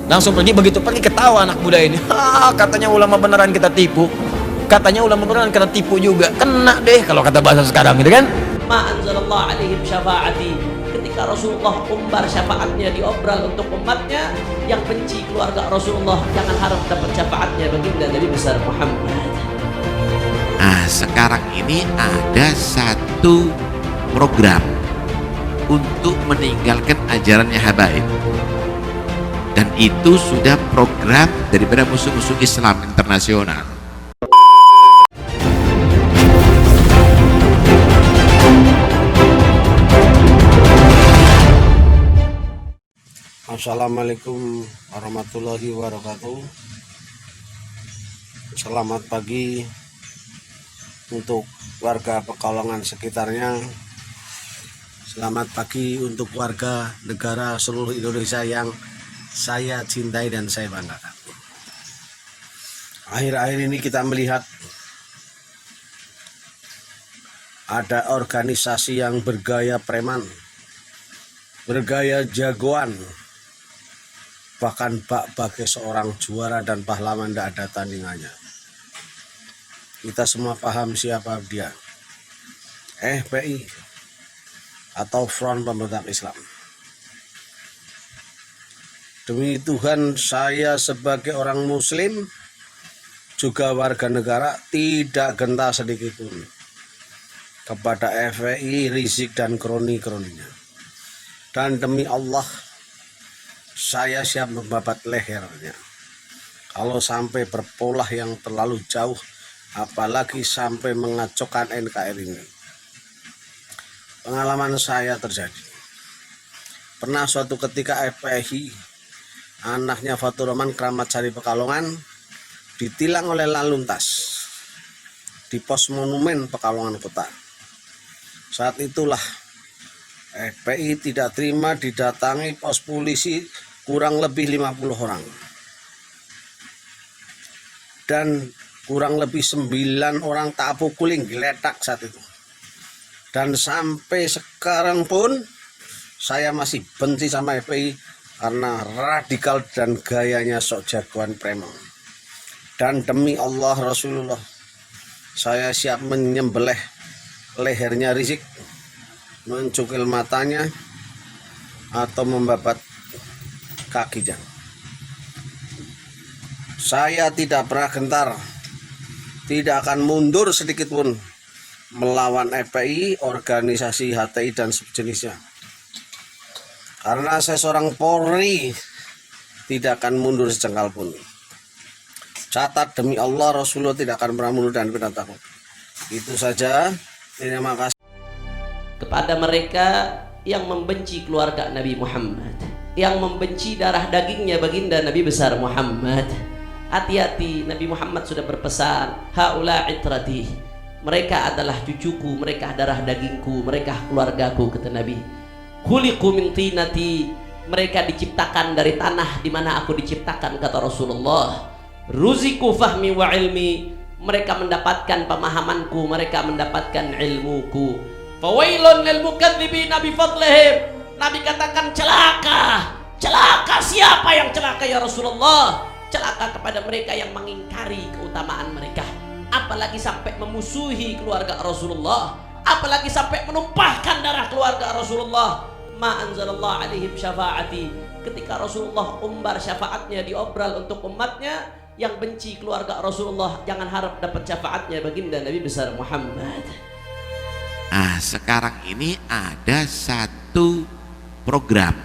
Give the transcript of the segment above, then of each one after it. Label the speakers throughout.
Speaker 1: Langsung pergi, begitu pergi ketawa anak muda ini. Katanya ulama beneran kita tipu. Katanya ulama beneran kita tipu juga. Kena deh kalau kata bahasa sekarang gitu kan.
Speaker 2: Ma anzalallah alaihim syafaati. Ketika Rasulullah umbar syafaatnya diobral untuk umatnya, yang benci keluarga Rasulullah jangan harap dapat syafaatnya baginda Nabi besar Muhammad.
Speaker 3: Sekarang ini ada satu program untuk meninggalkan ajarannya habaib, dan itu sudah program daripada musuh-musuh Islam internasional.
Speaker 4: Assalamualaikum warahmatullahi wabarakatuh. Selamat pagi untuk warga Pekalongan sekitarnya. Selamat pagi untuk warga negara seluruh Indonesia yang saya cintai dan saya banggakan. Akhir-akhir ini kita melihat ada organisasi yang bergaya preman, bergaya jagoan, bahkan sebagai seorang juara dan pahlawan tidak ada tandingannya. Kita semua paham siapa dia. FPI atau Front Pemberontak Islam. Demi Tuhan, saya sebagai orang muslim juga warga negara tidak gentar sedikit pun kepada FPI, Rizik dan kroni-kroninya. Dan demi Allah, saya siap membabat lehernya kalau sampai berpolah yang terlalu jauh, apalagi sampai mengacaukan NKRI ini. Pengalaman saya terjadi. Pernah suatu ketika FPI, anaknya Fatur Rahman, Keramat Sari Pekalongan, ditilang oleh lalu lintas di pos monumen Pekalongan Kota. Saat itulah FPI tidak terima didatangi pos polisi kurang lebih 50 orang. Dan kurang lebih 9 orang tak pukuling geletak saat itu. Dan sampai sekarang pun saya masih benci sama FPI karena radikal dan gayanya sok jagoan preman. Dan demi Allah Rasulullah, saya siap menyembelih lehernya Rizik, mencukil matanya, atau membabat kakinya. Saya tidak pernah gentar, tidak akan mundur sedikit pun melawan FPI, organisasi HTI dan sejenisnya. Karena saya seorang Polri, tidak akan mundur sejengkal pun. Catat, demi Allah Rasulullah tidak akan pernah mundur dan tidak takut. Itu saja. Terima kasih.
Speaker 2: Kepada mereka yang membenci keluarga Nabi Muhammad, yang membenci darah dagingnya baginda Nabi besar Muhammad, hati-hati. Nabi Muhammad sudah berpesan, haula itrati, mereka adalah cucuku, mereka darah dagingku, mereka keluargaku, kata Nabi. Khuliqu min tinati, mereka diciptakan dari tanah di mana aku diciptakan, kata Rasulullah. Ruziku fahmi wa ilmi, mereka mendapatkan pemahamanku, mereka mendapatkan ilmuku. Fawailun lil mukadzibina bi fadlihim, Nabi katakan celaka. Celaka, siapa yang celaka ya Rasulullah? Celaka kepada mereka yang mengingkari keutamaan mereka, apalagi sampai memusuhi keluarga Rasulullah, apalagi sampai menumpahkan darah keluarga Rasulullah. Ma anzalallah alaihim syafaati. Ketika Rasulullah umbar syafaatnya diobral untuk umatnya, yang benci keluarga Rasulullah jangan harap dapat syafaatnya baginda Nabi besar Muhammad.
Speaker 3: Sekarang ini ada satu program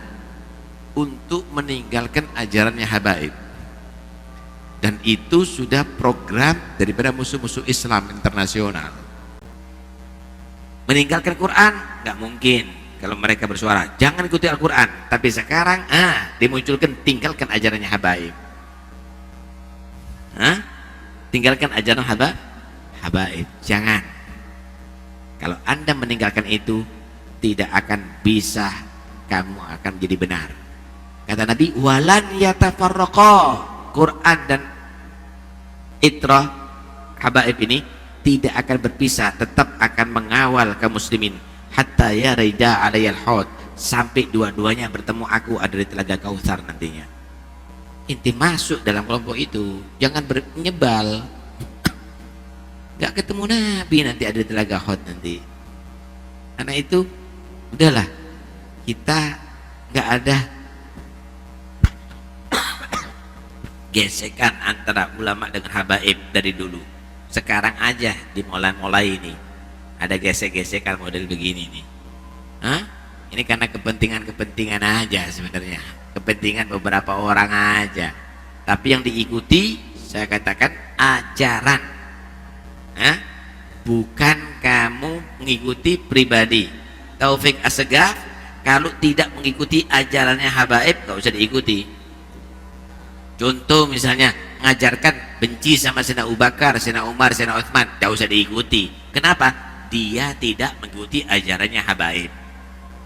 Speaker 3: untuk meninggalkan ajarannya habaib, dan itu sudah program daripada musuh-musuh Islam internasional. Meninggalkan Quran nggak mungkin. Kalau mereka bersuara jangan ikuti Al-Quran, tapi sekarang dimunculkan tinggalkan ajarannya habaib. Tinggalkan ajaran habaib, jangan. Kalau Anda meninggalkan itu, tidak akan bisa, kamu akan jadi benar. Kata Nabi, walan yatafarraqa, Quran dan itrah habaib ini tidak akan berpisah, tetap akan mengawal kaum muslimin hatta yarida alayal haud, sampai dua-duanya bertemu aku ada di telaga Kautsar nantinya. inti masuk dalam kelompok itu, jangan menyebal. Gak ketemu Nabi nanti ada telaga hot nanti. Karena itu udahlah, kita gak ada gesekan antara ulama dengan habaib dari dulu. Sekarang aja dimulai-mulai ini ada gesek-gesekan model begini nih. Hah? Ini karena kepentingan-kepentingan aja sebenarnya, kepentingan beberapa orang aja. Tapi yang diikuti saya katakan ajaran. Hah? Bukan kamu mengikuti pribadi. Taufik Assegaf kalau tidak mengikuti ajarannya habaib gak usah diikuti. Contoh misalnya ngajarkan benci sama Sayyidina Abu Bakar, Sayyidina Umar, Sayyidina Utsman, gak usah diikuti. Kenapa? Dia tidak mengikuti ajarannya habaib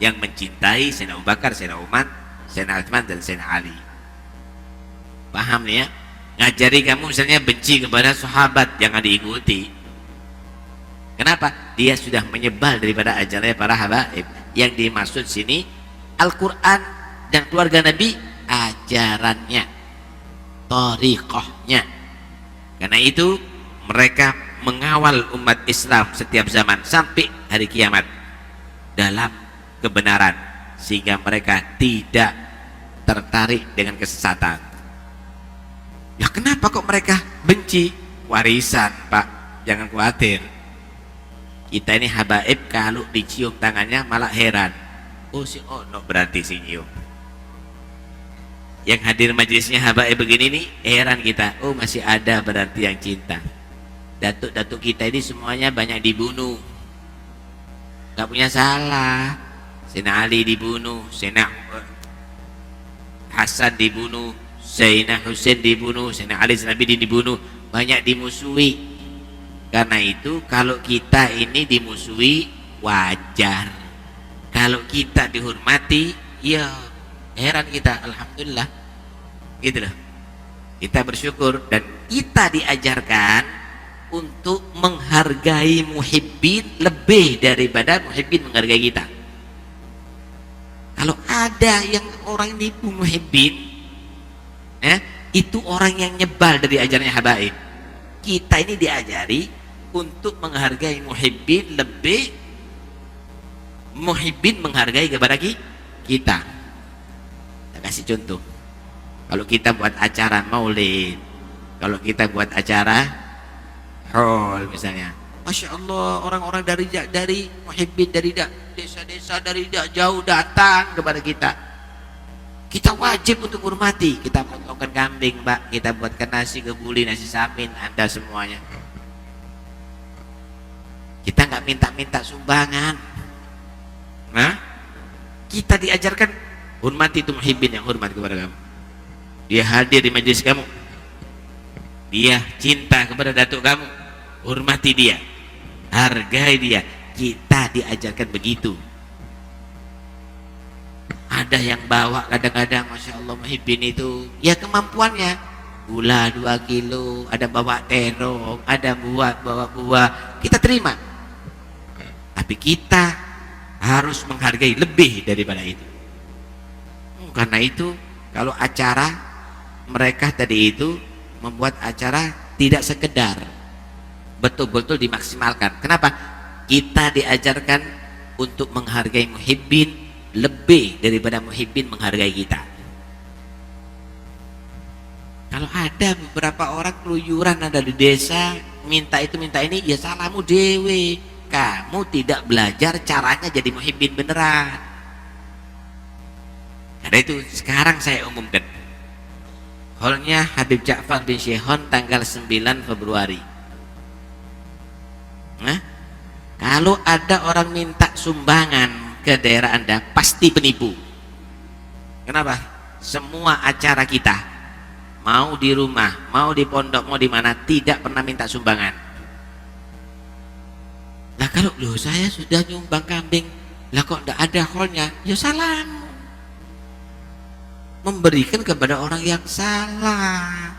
Speaker 3: yang mencintai Sayyidina Abu Bakar, Sayyidina Umar, Sayyidina Utsman dan Sayyidina Ali. Paham nih ya? Ngajari kamu misalnya benci kepada sahabat, jangan diikuti. Kenapa? Dia sudah menyebal daripada ajarannya para habaib. Yang dimaksud sini Al-Quran dan keluarga Nabi, ajarannya, thariqahnya. Karena itu mereka mengawal umat Islam setiap zaman sampai hari kiamat dalam kebenaran, sehingga mereka tidak tertarik dengan kesesatan. Ya kenapa kok mereka benci? Warisan Pak, jangan khawatir. Kita ini habaib kalau dicium tangannya malah heran. Oh si ono berarti si nyium. Yang hadir majelisnya habaib begini nih heran kita. Oh masih ada berarti yang cinta. Datuk-datuk kita ini semuanya banyak dibunuh. Gak punya salah. Sayyidina Ali dibunuh, Sayyidina Hasan dibunuh, Sayyidina Husain dibunuh, Sayyidina Ali Nabi dibunuh, banyak dimusuhi. Karena itu kalau kita ini dimusuhi wajar. Kalau kita dihormati, ya heran kita, alhamdulillah. Gitu loh. Kita bersyukur dan kita diajarkan untuk menghargai muhibbin lebih daripada muhibbin menghargai kita. Kalau ada yang orang nipu muhibbin, itu orang yang nyebal dari ajarannya habaib. Kita ini diajari untuk menghargai muhibbin lebih muhibbin menghargai kepada kita. Kita kasih contoh. Kalau kita buat acara maulid, kalau kita buat acara haul misalnya, Masya Allah orang-orang dari muhibbin dari desa-desa dari jauh datang kepada kita. Kita wajib untuk hormati. Kita potongkan kambing Mbak, kita buatkan nasi kebuli, nasi samin, Anda semuanya. Kita nggak minta-minta sumbangan. Nah, kita diajarkan hormati itu muhibbin yang hormat kepada kamu. Dia hadir di majelis kamu, dia cinta kepada datuk kamu, hormati dia, hargai dia. Kita diajarkan begitu. Ada yang bawa kadang-kadang Masya Allah muhibbin itu ya kemampuannya, gula 2 kilo, ada bawa terong, ada bawa buah, kita terima. Tapi kita harus menghargai lebih daripada itu. Karena itu kalau acara mereka tadi itu membuat acara tidak sekedar, betul-betul dimaksimalkan. Kenapa? Kita diajarkan untuk menghargai muhibbin lebih daripada muhibbin menghargai kita. Kalau ada beberapa orang keluyuran ada di desa, minta itu minta ini, ya salahmu dewe. Kamu tidak belajar caranya jadi muhibbin beneran. Karena itu sekarang saya umumkan haulnya Habib Ja'far bin Syihon tanggal 9 Februari. Nah, kalau ada orang minta sumbangan ke daerah Anda, pasti penipu. Kenapa? Semua acara kita, mau di rumah, mau di pondok, mau di mana, tidak pernah minta sumbangan. Lah kalau loh saya sudah nyumbang kambing, lah kok tidak ada haulnya? Ya salam. Memberikan kepada orang yang salah.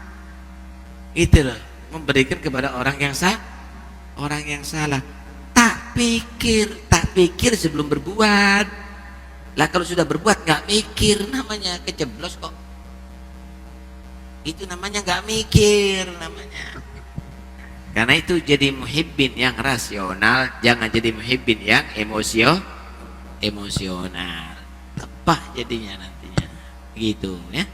Speaker 3: Itu loh, memberikan kepada orang yang salah. Tak pikir sebelum berbuat. Lah kalau sudah berbuat nggak mikir, namanya keceblos kok. Itu namanya nggak mikir namanya. Karena itu jadi muhibbin yang rasional, jangan jadi muhibbin yang emosional. Tepat jadinya nantinya. Gitu ya.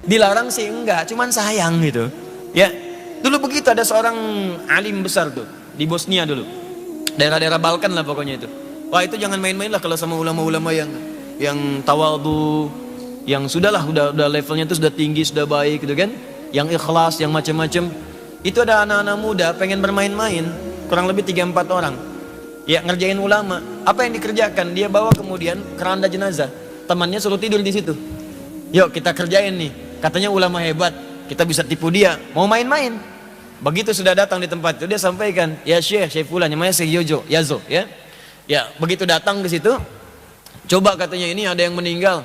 Speaker 1: Dilarang sih enggak, cuman sayang gitu. Ya, dulu begitu ada seorang alim besar tuh di Bosnia dulu. Daerah-daerah Balkan lah pokoknya itu. Wah, itu jangan main-main lah kalau sama ulama-ulama yang tawadhu, yang sudahlah udah levelnya itu sudah tinggi, sudah baik gitu kan. Yang ikhlas, yang macam-macam. Itu ada anak-anak muda pengen bermain-main, kurang lebih 3-4 orang. Ya, ngerjain ulama. Apa yang dikerjakan? Dia bawa kemudian keranda jenazah. Temannya suruh tidur di situ. Yuk kita kerjain nih. Katanya ulama hebat, kita bisa tipu dia. Mau main-main. Begitu sudah datang di tempat itu dia sampaikan, ya Syekh Fulan, namanya Syekh Yazo, ya. Ya, begitu datang ke situ, coba katanya ini ada yang meninggal.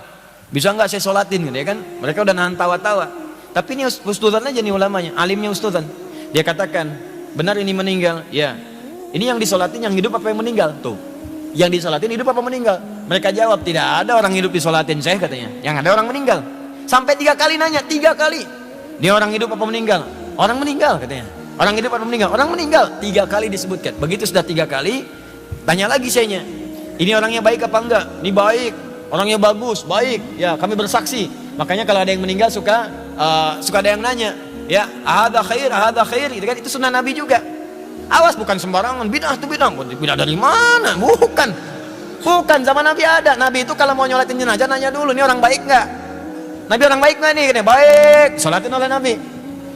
Speaker 1: Bisa nggak saya sholatin gitu ya kan? Mereka udah nahan tawa-tawa. Tapi ini ustadzan aja nih ulamanya, alimnya ustadzan. Dia katakan, benar ini meninggal. Ya. Ini yang disolatin yang hidup apa yang meninggal? Tuh. Yang disolatin hidup apa meninggal? Mereka jawab, tidak ada orang hidup disolatin, saya katanya. Yang ada orang meninggal. Sampai 3 kali nanya, 3 kali. Dia orang hidup apa meninggal? Orang meninggal katanya. Orang hidup apa meninggal? Orang meninggal. 3 kali disebutkan. Begitu sudah 3 kali, tanya lagi sayanya. Ini orangnya baik apa enggak? Ini baik. Orangnya bagus, baik. Ya, kami bersaksi. Makanya kalau ada yang meninggal suka ada yang nanya. Ya, ahada khair, gitu kan? Itu sunnah Nabi juga. Awas, bukan sembarangan. Bid'ah itu bid'ah. Bid'ah dari mana? Bukan, zaman Nabi ada. Nabi itu kalau mau nyolatin jenazah nanya dulu, ini orang baik enggak? Nabi orang baik nggak nih? Baik, sholatin oleh Nabi.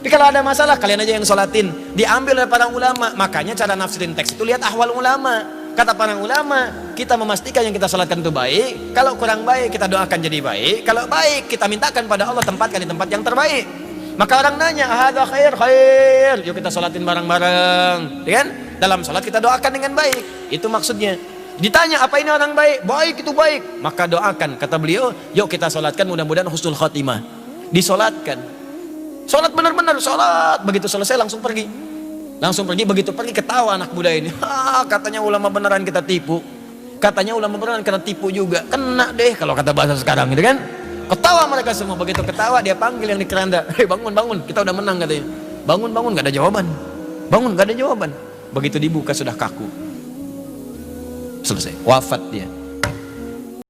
Speaker 1: Tapi kalau ada masalah, kalian aja yang sholatin. Diambil oleh para ulama. Makanya cara nafsirin teks itu lihat ahwal ulama. Kata para ulama, kita memastikan yang kita sholatkan itu baik. Kalau kurang baik, kita doakan jadi baik. Kalau baik, kita mintakan pada Allah tempatkan di tempat yang terbaik. Maka orang nanya, ahada khair. Yuk kita sholatin bareng-bareng. Ya kan? Dalam sholat kita doakan dengan baik. Itu maksudnya. Ditanya apa ini orang baik? Baik itu baik. Maka doakan. Kata beliau, yuk kita sholatkan mudah-mudahan husnul khatimah. Disolatkan. Sholat benar-benar sholat. Begitu selesai langsung pergi. Begitu pergi ketawa anak muda ini. Katanya ulama beneran kita tipu. Katanya ulama beneran kita tipu juga. Kena deh kalau kata bahasa sekarang gitu kan. Ketawa mereka semua. Begitu ketawa dia panggil yang di keranda. Hei bangun. Kita udah menang katanya. Bangun. Gak ada jawaban. Bangun gak ada jawaban. Begitu dibuka sudah kaku. Selesai, wafat dia.